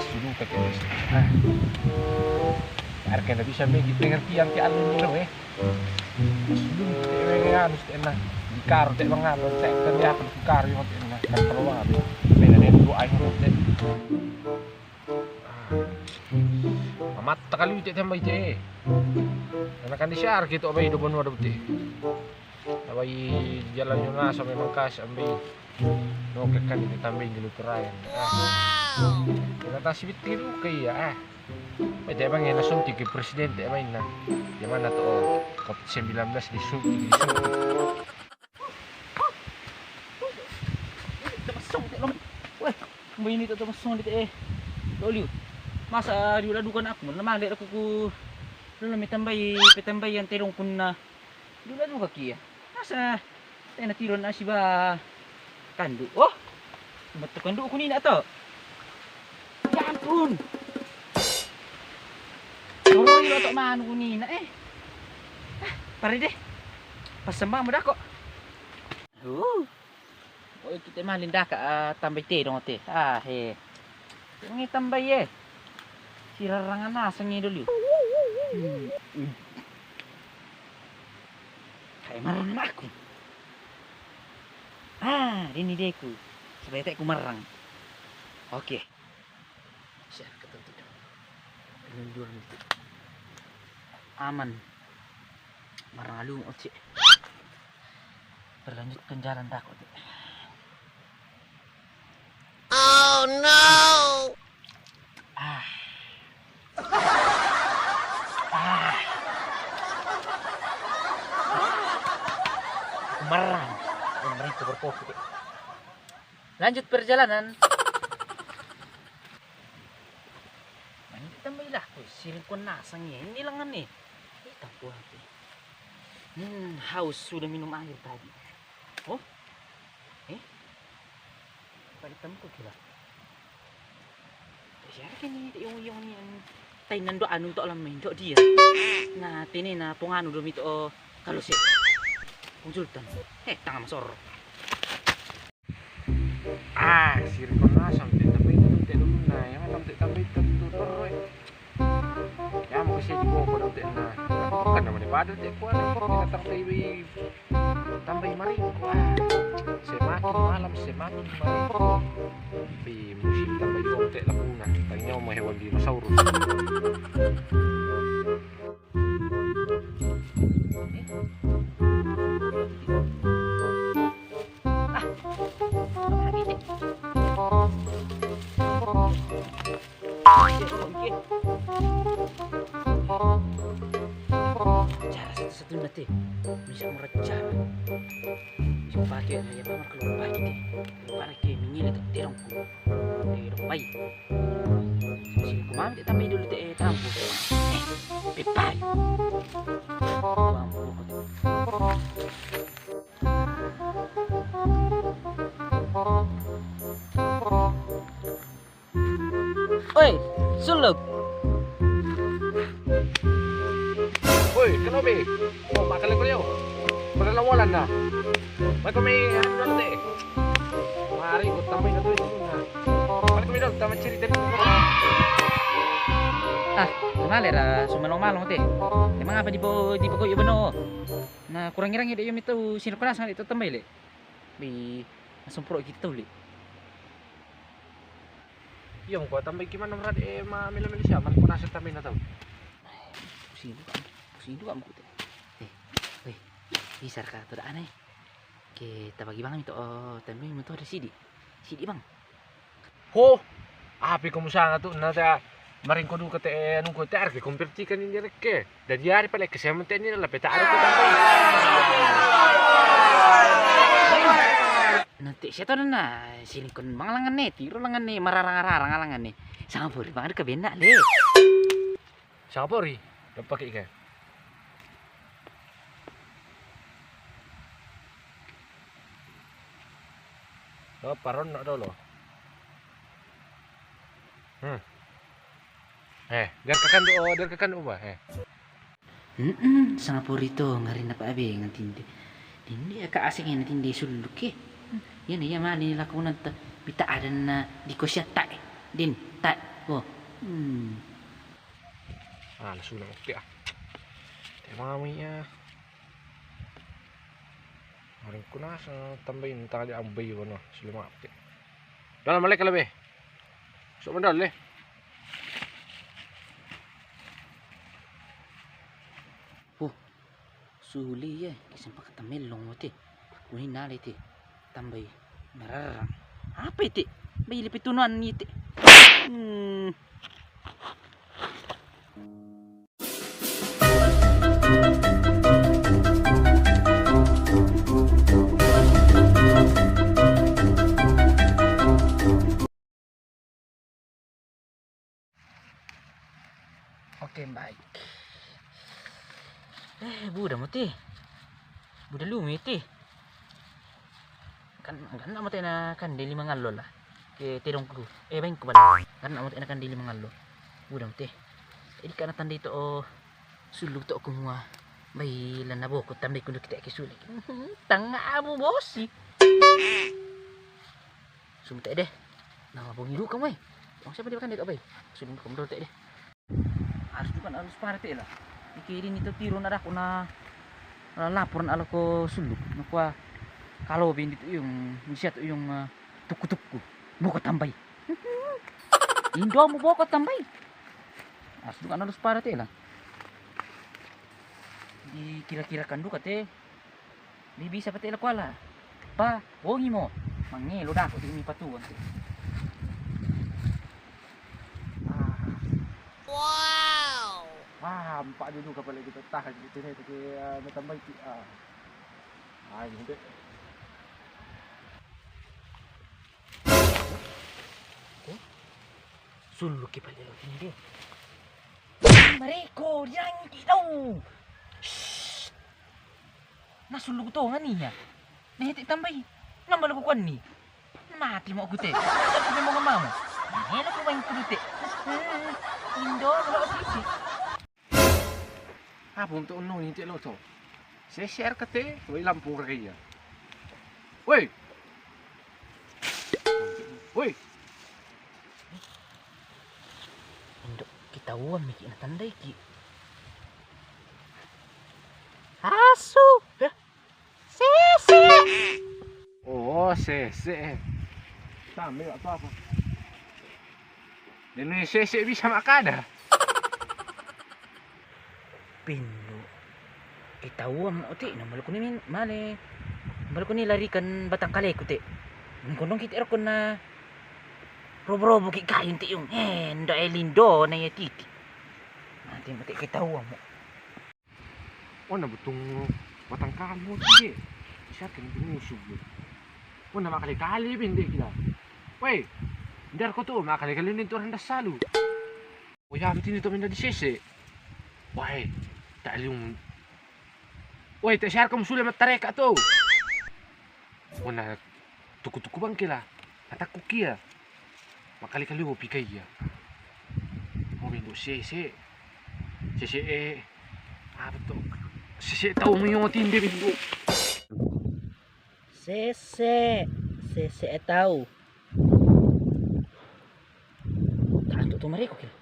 pas dulu kata nah harga bisa bagi pengertian ke alun dulu dulu harus enak di karo tak bang alun tak kan dia akan karo yang enak kan kalau apa beda dari dua aing deh amat kali itu tambah itu karena kan di syar gitu apa hidup benar betul apa jalan Yunus sampai Mangkas ambil nokek kan itu tambahin dulu kerayan kita tasbih tiru kayak Pwede bang yang nasuntik ke presidente main na. Yang mana to COVID-19 disuntik. Temasong te lom. Weh, mbay nito temasong dito Loliw. Masa diuladukan ako, namali ako ko lalo pitambay yang terong kun na diuladu ka kiya. Nasa tayo natiron na si ba kandu. Oh, ba't kandu ko nina to? Ya ampun. Turo yung otak maano ko nina pare deh. Pasama mo dako. Oh, kita malinda ka tambay te dong te. He. Yung tambay sirarangan na sa ngidol yun. Kaya marang na ako. Dinide ko. Sabay tayo kumarang. Okay. Siya, katanto dyan. Pinunduran nito. Aman. Maralung otsi. Berlanjutkan jalan takut. Oh no. Kumarang. Mereka berkopi. Lanjut perjalanan. Tambailah ko, siring ko nasang yan. Hindi lang nih. Itang ko hati. Haus sudah minum air tadi. Oh? Palitan ko kila. Siya kini yung tay nando anong to alam main do dia. Na tini na pungano do mito kalau siya. Konsultan. Tanga masor. Siring ko nasang tambay na yang alam tambay tutur ya mo kasi juga ko daw na kan naman ibadat ko tinatang tayo tambay marin ko semakin malam semakin malam di musim tambay yung te laguna tanya mo hewan dinosaurus Cara satu-satu nanti bisa merecar. Bisa pakai ya mama keluar pagi deh. Keluar ke mingil itu terongku. Terong pai. Sini kumam kita main dulu teh tampu. Pipai. Mampu. Oi, suluk. Woi, kenapa? Oh, makan ko niyo. Pagkalawalan na. May kami ano deh. Mari ko tambay na to na. Mari kami dong, tama cerita dito. Malera sumalong-malong teh. Emang apa di ko ibano? Na kurang-kurang ide yung ito sinukunas nga ito tambay le. Bi nasumpro kita uli. Yung ko tambay gimana merad mamila-mila siya, mari ko nasa tambay na to. Pusing juga aku teh. Bisa ka tuh aneh. Kita bagi bang itu tambay mo to ada sidi bang. Ho, api ko musanga to na ta marin ko dulu kata anong ko tar ke konvertikan ini rek. Dari hari pala ke semente ni la peta ada ko tambay. Nanti saya tahu na silikon mangalangan nih, tiro langan nih, mararang-arang alangan nih. Sangat boleh banget ke benda le. Sapori, dapat ikan. Oh, paron nak dulu. Dar kakan ubah. Sangat purito ngarin apa abe ngantinde. Dindi ka asing ngantinde suluk ke. Yan ya mali nila ko nanta bita ada na di ko siya ta. Din ta Wah. Langsung lang ukti maminya. Maring ko na sa tambayin tali ang bayo no, sila mga ukti. Dalam balik ka labi. So mandal le. Suli ya, kisah pakai tamil long ti. Kunin nali ti, tambay mararang. Apa ti? Bayi lebih tunuan ni ti. Oke baik. Budak mati. Budak lumi ti. Kan nak mati na kan dili mangalo lah. Ke tirong ko. Bain ko bala. Kan nak mati na kan dili mangalo. Budak mati. Idi kana tanda ito sulug to ko mga bay lanabo ko tambay ko kita kisuli. Tanga mo bosi. Sumta deh. Nama bungi lu kamu. Ang siapa dia kan dito bay. Sulung ko mo deh. Harus bukan harus parete lah. Ikirin itu tiro na ako na lapor na ko suluk nakwa kalau bin itu yung siya to yung tuku-tuku buko tambay. Indo mo buko tambay. Harus bukan harus parete lah. Di kira-kira kan duka te. Di bisa pati la kwala. Pa, wongi mo. Mangelo dako di mi patuan te. Hampa dulu kapal kita tahan gitu nih tapi tambah itu hindi suluk kipala lo hindi Mariko yang hindi daw nasuluk to nga niya nahiti tambay naman ko kan ni mati mo ako te sabi mo mga mama nahila ko ba yung kulite indo wala ka sisi. Punto uno hindi lo to. Se share ka te, way lampung kaya. Woi. Woi. Indo kita uwan miki na tanday ki. Asu. Sese. Oh, sese. Tama yung apa. Dino yung sese bisa makada. Pindo itawa mo ti namal ko ni male mal ko ni larikan batang kalay ko ti kundong kita ko na robo ki kayon ti yung ndo lindo na yatiti natin mati kitawa mo na butong batang kalmo ti siya kan binusog mo na makalikali hindi kita wey ndar ko to makalikali nito randa salu waya mati nito minda di sese why talung woi tak share kamu sudah matareka to wana tuku-tuku bang kila ataku kia makali-kali mo pikay ya mo bindo sese betul sese tahu mo yung tindi bindo sese tahu tanto to mariko kila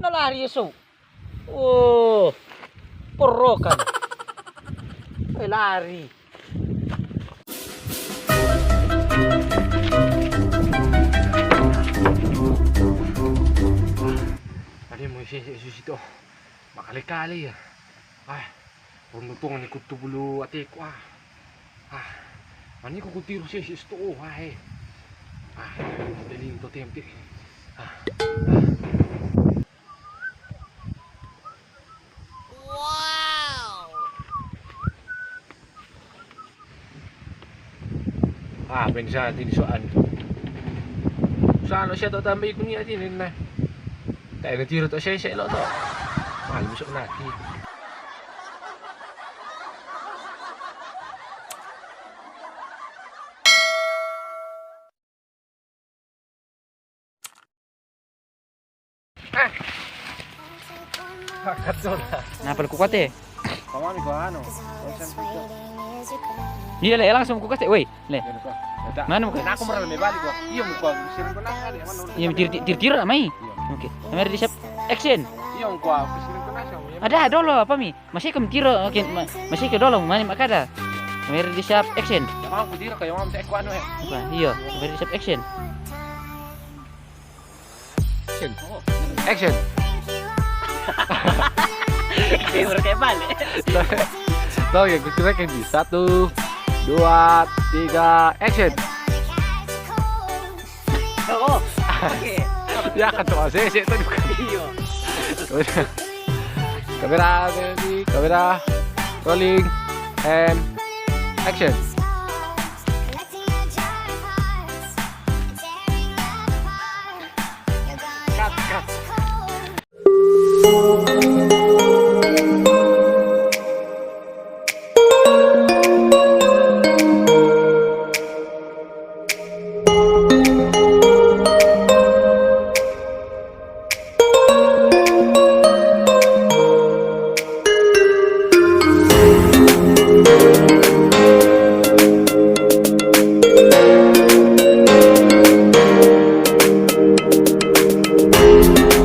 nalari so porokan lari tadi mo susito makali-kali ya Peruntungan ikut tu bulu atik mani ko kutiro siya sto daling to tempe pensa din soan. Saan siya to tambay ko niya din na. Tayo nagtiro to siya lo to. Mahal mo siya naki. Bakat doon. Napal ko kate. Pamami ko ano. Iya le langsung ku kate. Woi, le. Ganito. Mana mo ka? Kaya ako marami may balik ko. Iyo mo ko. Sirin ko na siya. Iya tir-tir amai. Oke. Kamera di siap action. Iyo ko. Sirin ko na siya. Ada dolo apa mi? Masih ke tiro. Oke, masih ke dolo mana makada. Kamera di siap action. Yung mga kudira kayo mga sa ano eh. Apa? Iya, kamera di siap action. Action. Kayak kayak balik. Oke, gue kira kayak di 1, 2, 3, action. Oh. Oke. Ya kan tuh saya tadi. Iya. Kamera, rolling, and action.